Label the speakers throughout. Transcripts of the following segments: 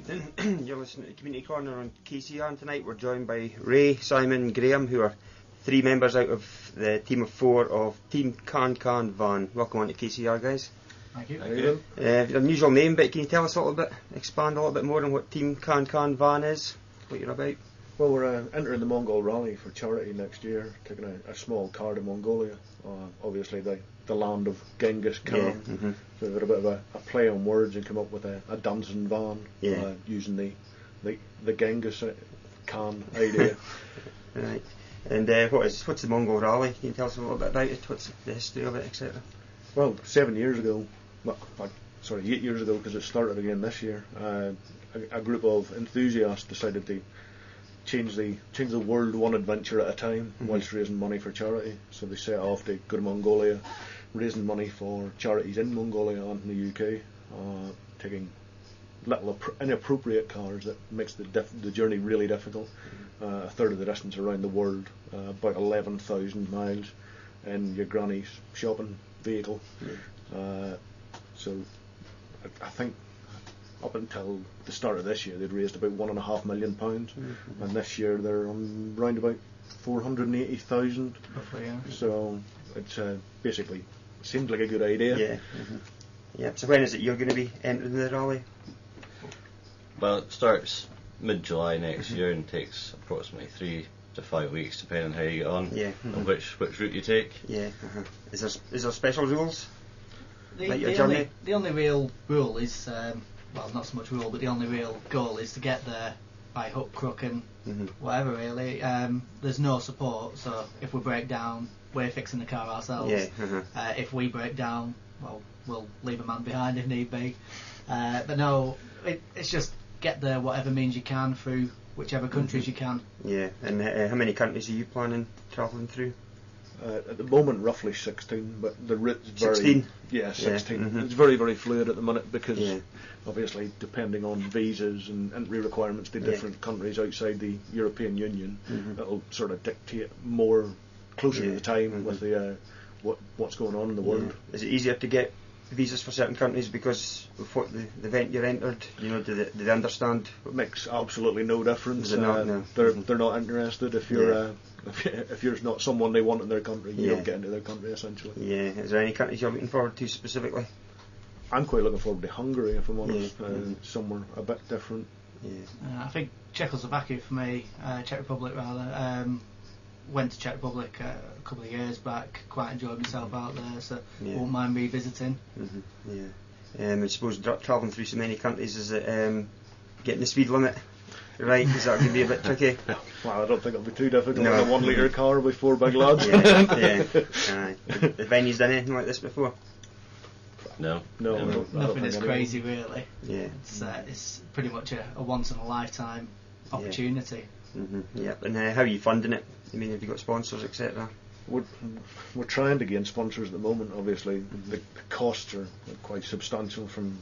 Speaker 1: You're listening to Community Corner on KCR, and tonight we're joined by Ray, Simon, Graham, who are 3 members out of the team of 4 of Team Can Van. Welcome on to KCR, guys.
Speaker 2: Thank you.
Speaker 1: Unusual name, but can you tell us a little bit, expand a little bit more on what Team Can Van is, what you're about?
Speaker 3: Well, we're entering the Mongol Rally for charity next year, taking a small car to Mongolia, obviously the land of Genghis Khan.
Speaker 1: Yeah,
Speaker 3: So we've got a bit of a play on words and come up with a dancing van, using the Genghis Khan idea.
Speaker 1: Right. And what's the Mongol Rally? Can you tell us a little bit about it? What's the history of it, etc.?
Speaker 3: Well, 7 years ago, 8 years ago, because it started again this year, a group of enthusiasts decided to change the world one adventure at a time, whilst raising money for charity. So they set off to go to Mongolia, raising money for charities in Mongolia and in the UK, taking little inappropriate cars that makes the journey really difficult. A third of the distance around the world, about 11,000 miles in your granny's shopping vehicle. So I think up until the start of this year they'd raised about £1.5 million, and this year they're on round about 480,000.
Speaker 2: Roughly, yeah.
Speaker 3: So it's basically seems like a good idea.
Speaker 1: Yeah. Yeah. So when is it you're going to be entering the rally?
Speaker 4: Well, it starts mid-July next year and takes approximately 3 to 5 weeks, depending on how you get on and which route you take.
Speaker 1: Yeah. Is there special rules?
Speaker 2: The only real rule is, well, not so much rule, but the only real goal is to get there by hook, crook and whatever, really. There's no support, so if we break down, we're fixing the car ourselves.
Speaker 1: Yeah.
Speaker 2: If we break down, well, we'll leave a man behind if need be. But no, it's just get there whatever means you can through whichever countries you can.
Speaker 1: Yeah. And how many countries are you planning travelling through?
Speaker 3: At the moment, roughly 16, but the route's very...
Speaker 1: 16?
Speaker 3: Yeah, 16. It's very, very fluid at the minute because obviously depending on visas and entry requirements to different countries outside the European Union, it'll sort of dictate more closer to the time with the what's going on in the world.
Speaker 1: Is it easier to get visas for certain countries because of what the event you're entered? You know, do they understand?
Speaker 3: It makes absolutely no difference.
Speaker 1: They're
Speaker 3: not interested if you're if you're not someone they want in their country. You don't get into their country essentially.
Speaker 1: Yeah. Is there any countries you're looking forward to specifically?
Speaker 3: I'm quite looking forward to Hungary, if I'm honest. Somewhere a bit different.
Speaker 2: I think Czechoslovakia for me, Czech Republic rather. Went to Czech Republic a couple of years back, quite enjoyed myself out there, so won't mind revisiting.
Speaker 1: I suppose travelling through so many countries, is it getting the speed limit right? Is that going to be a bit tricky?
Speaker 3: Well, I don't think it'll be too difficult in a 1 litre car with 4 big lads.
Speaker 1: Have venues done anything like this before?
Speaker 4: No.
Speaker 2: Nothing is crazy, really.
Speaker 1: Yeah.
Speaker 2: It's pretty much a once in a lifetime opportunity.
Speaker 1: Yep. And how are you funding it? I mean, have you got sponsors, etc.?
Speaker 3: We're trying to gain sponsors at the moment. Obviously, the costs are quite substantial from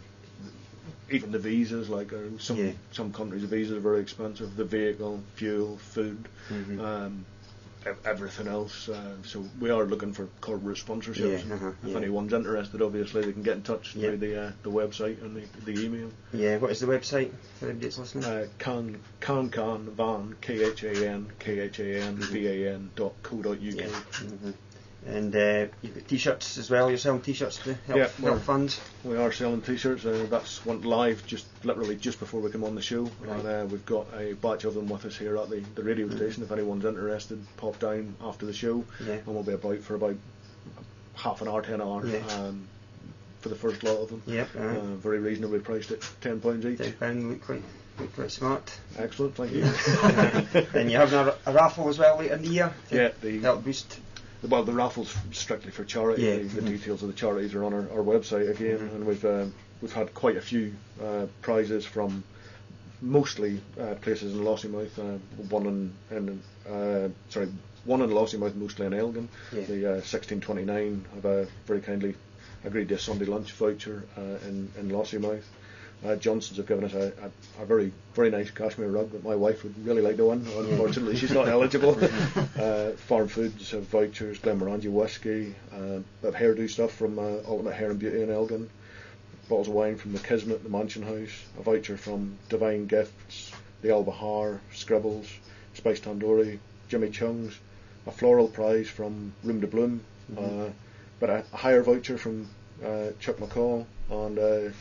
Speaker 3: even the visas. Like some countries, the visas are very expensive. The vehicle, fuel, food, everything else. So we are looking for corporate sponsorships. If anyone's interested, obviously they can get in touch through the website and the email.
Speaker 1: Yeah. What is the website for everybody that's listening?
Speaker 3: Van KHANVAN.co.uk.
Speaker 1: And you've got t-shirts as well. You're selling t-shirts to help funds.
Speaker 3: We are selling t-shirts. That's went live literally just before we come on the show. Right. And we've got a batch of them with us here at the radio station. If anyone's interested, pop down after the show, and we'll be about for about half an hour, 10 hours. For the first lot of them. Very reasonably priced at £10 each.
Speaker 1: £10 look quite smart.
Speaker 3: Excellent, thank you.
Speaker 1: And you're having a raffle as well later in the year to help boost.
Speaker 3: Well, the raffle's strictly for charity. The details of the charities are on our website again, and we've had quite a few prizes from mostly places in Lossiemouth. One in Lossiemouth, mostly in Elgin. The 1629 have very kindly agreed to a Sunday lunch voucher in Lossiemouth. Johnson's have given us a very, very nice cashmere rug that my wife would really like to win. Unfortunately, she's not eligible. Farm Foods have vouchers, Glenmorangie Whisky, they have hairdo stuff from Ultimate Hair and Beauty in Elgin. bottles of wine from the Kismet, the Mansion House, a voucher from Divine Gifts, the Al Bahar, Scribbles, Spice Tandoori, Jimmy Chung's, a floral prize from Room de Bloom, but a higher voucher from Chuck McCall, and a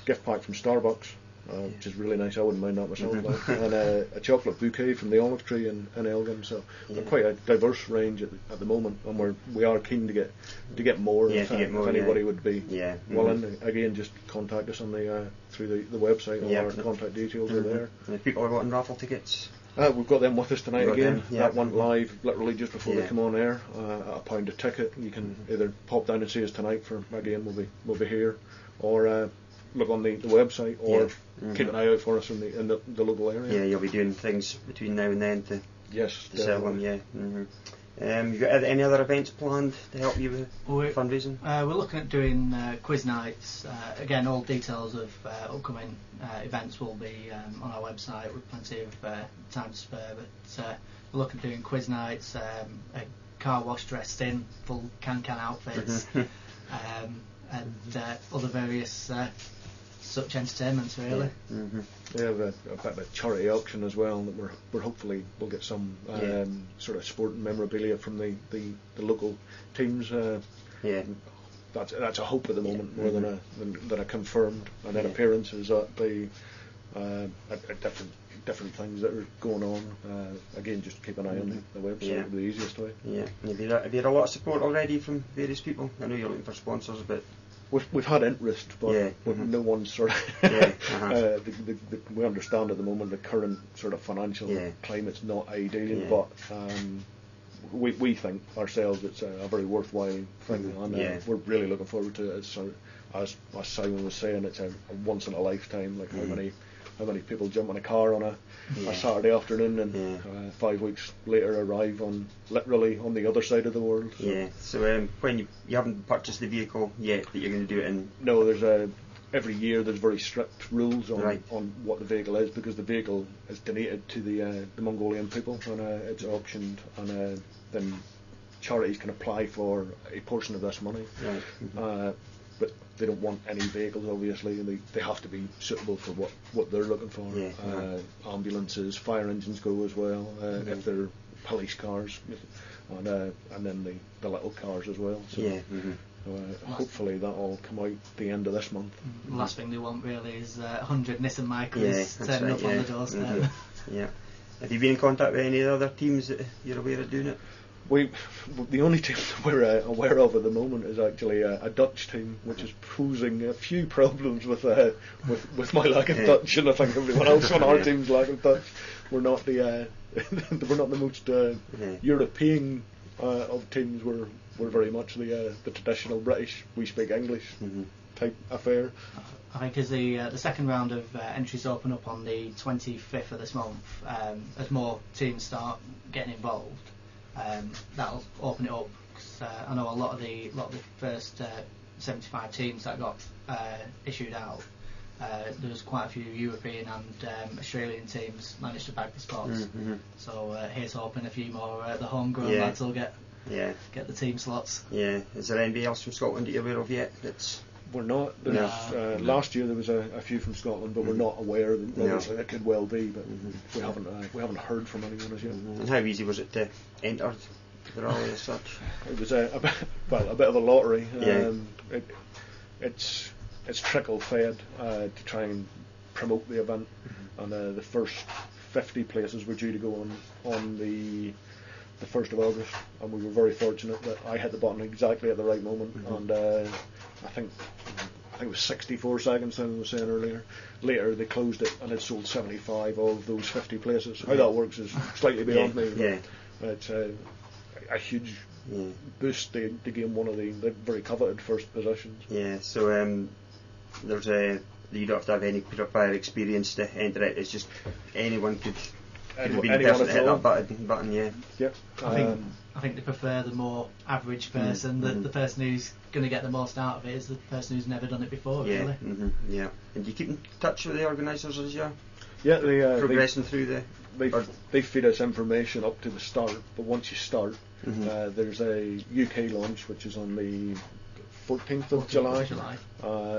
Speaker 3: gift pack from Starbucks, which is really nice. I wouldn't mind that myself. And a chocolate bouquet from the Olive Tree in Elgin. So quite a diverse range at the moment, and we are keen to get more. If anybody would be willing, again, just contact us on through the website. All our contact details are there.
Speaker 1: And if people are wanting raffle tickets,
Speaker 3: we've got them with us tonight again. That went live literally just before they come on air at £1 a ticket. You can either pop down and see us tonight for again we'll be here, or look on the website, or keep an eye out for us in the local area.
Speaker 1: Yeah, you'll be doing things between now and then to sell them. Yeah. You got any other events planned to help you with fundraising?
Speaker 2: We're looking at doing quiz nights. Again, all details of upcoming events will be on our website with plenty of time to spare. But we're looking at doing quiz nights, a car wash dressed in, full can outfits, and other various such entertainments, really.
Speaker 3: We have a bit of a charity auction as well that we're hopefully we'll get some sort of sport and memorabilia from the local teams. That's a hope at the moment more than a confirmed, and then appearances at the at different things that are going on. Again, just keep an eye on the website. It'll be the easiest way.
Speaker 1: Yeah. Have you had a lot of support already from various people? I know you're looking for sponsors, but
Speaker 3: we've had interest, but no one's sort of. We understand at the moment the current sort of financial climate's not ideal, but we think ourselves it's a very worthwhile thing, and we're really looking forward to it. So, as Simon was saying, it's a once in a lifetime. Like how many people jump in a car on a Saturday afternoon and 5 weeks later arrive literally on the other side of the world. So.
Speaker 1: Yeah. So when you haven't purchased the vehicle yet, but you're going to do it in?
Speaker 3: No, there's every year there's very strict rules on what the vehicle is, because the vehicle is donated to the Mongolian people, and it's auctioned, and then charities can apply for a portion of this money. Right. But they don't want any vehicles, obviously, and they have to be suitable for what they're looking for. Ambulances, fire engines go as well, if they're police cars, and then the little cars as well. So, hopefully that'll come out the end of this month.
Speaker 2: The last thing they want really is 100 Nissan Micras turning up on the doorstep.
Speaker 1: Have you been in contact with any other teams that you're aware of doing it?
Speaker 3: The only team that we're aware of at the moment is actually a Dutch team, which is posing a few problems with my lack of Dutch, and I think everyone else on our team's lack of Dutch. We're not the most European of teams. We're very much the traditional British. We speak English type affair.
Speaker 2: I think as the second round of entries open up on the 25th of this month, as more teams start getting involved. That'll open it up, because I know a lot of the first 75 teams that got issued out. There was quite a few European and Australian teams managed to bag the spots. So here's hoping a few more the homegrown lads will get the team slots. Yeah.
Speaker 1: Is there anybody else from Scotland that you're aware of yet?
Speaker 3: We're not. Last year there was a few from Scotland, but we're not aware. Obviously, it could well be, but we haven't heard from anyone as yet.
Speaker 1: And how easy was it to enter the rally as such?
Speaker 3: It was a bit of a lottery. It's trickle fed to try and promote the event, and the first 50 places were due to go on the 1st of August, and we were very fortunate that I hit the button exactly at the right moment, and I think it was 64 seconds, Simon was saying earlier. Later they closed it and it sold 75 of those 50 places. How that works is slightly beyond me. It's a huge boost to gain one of the very coveted first positions.
Speaker 1: Yeah, so there's you don't have to have any prior experience to enter it. It's just anyone could have been the person to hit that button.
Speaker 3: Yep.
Speaker 2: I think they prefer the more average person. The person who's going to get the most out of it is the person who's never done it before. Really.
Speaker 1: Yeah. And do you keep in touch with the organisers as you're
Speaker 3: progressing
Speaker 1: through
Speaker 3: they feed us information up to the start, but once you start, there's a UK launch which is on the 14th of July.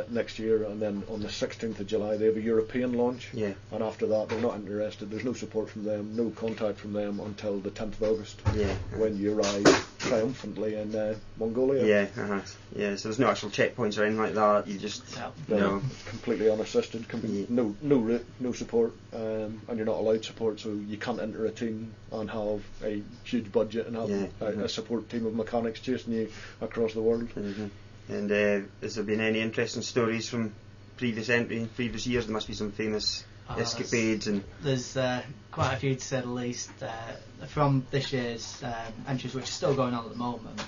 Speaker 3: next year, and then on the 16th of July they have a European launch.
Speaker 1: Yeah.
Speaker 3: And after that they're not interested. There's no support from them, no contact from them until the 10th of August.
Speaker 1: Yeah.
Speaker 3: When you arrive triumphantly in Mongolia.
Speaker 1: Yeah. Yeah. So there's no actual checkpoints or anything like that. You just
Speaker 3: no, completely unassisted. No route, no support, and you're not allowed support. So you can't enter a team and have a huge budget and have a support team of mechanics chasing you across the world.
Speaker 1: Mm-hmm. And has there been any interesting stories from previous years? There must be some famous escapades. And
Speaker 2: there's quite a few, to say the least, from this year's entries, which are still going on at the moment.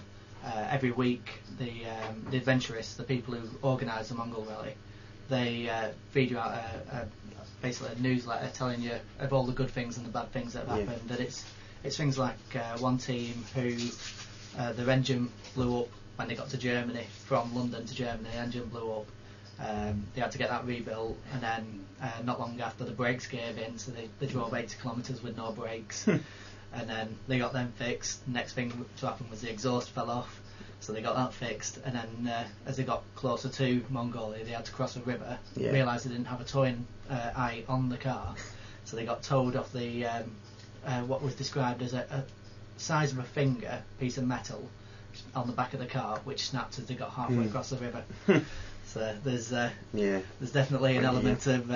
Speaker 2: Every week, the adventurists, the people who organise the Mongol Rally, they feed you out basically a newsletter telling you of all the good things and the bad things that have happened. That it's things like one team who their engine blew up when they got to Germany, from London to Germany. The engine blew up. They had to get that rebuilt, and then not long after, the brakes gave in, so they drove 80 kilometres with no brakes. And then they got them fixed. The next thing to happen was the exhaust fell off, so they got that fixed. And then as they got closer to Mongolia, they had to cross a river. Realised they didn't have a towing eye on the car, so they got towed off the what was described as a size of a finger piece of metal on the back of the car, which snapped as they got halfway across the river. So there's definitely an element of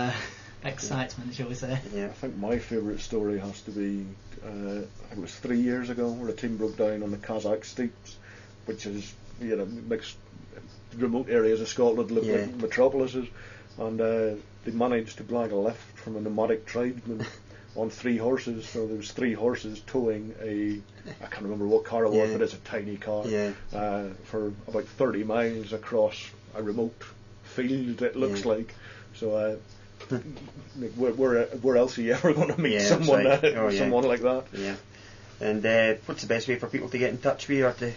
Speaker 2: excitement, shall we say.
Speaker 3: I think my favourite story has to be I think it was 3 years ago, where a team broke down on the Kazakh steppes, which is mixed remote areas of Scotland look like metropolises, and they managed to blag a lift from a nomadic tribesman on 3 horses. So there was 3 horses towing I can't remember what car it was, but it's a tiny car, for about 30 miles across a remote field, it looks like. So where else are you ever going to meet someone like that?
Speaker 1: Yeah. And what's the best way for people to get in touch with you or to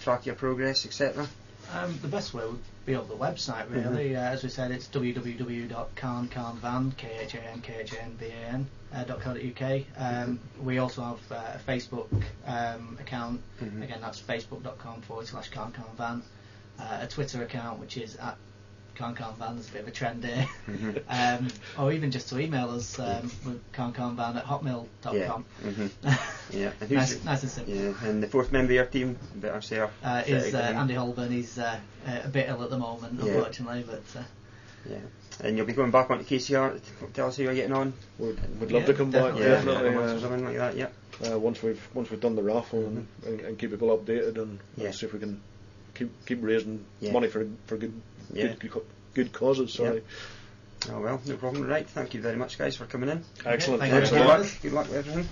Speaker 1: track your progress, etc.?
Speaker 2: The best way would be on the website, really. As we said, it's www.khanvanvan.co.uk. We also have a Facebook account. Again, that's facebook.com/khanvanvan. A Twitter account, which is at khanvanvan. There's a bit of a trend here. Or even just to email us with khanvanvan@hotmail.com. Nice and simple.
Speaker 1: And the 4th member of your team,
Speaker 2: is Andy Holborn. He's a bit ill at the moment, unfortunately, but
Speaker 1: and you'll be going back onto KCR to tell us how you're getting on.
Speaker 3: We'd love to come back, definitely.
Speaker 1: Something like that.
Speaker 3: Once we've done the raffle and keep people updated, and see if we can keep raising money for good causes. Sorry.
Speaker 1: Oh well, no problem. Right, thank you very much, guys, for coming in.
Speaker 3: Excellent.
Speaker 2: Thank you.
Speaker 1: Good luck with everything.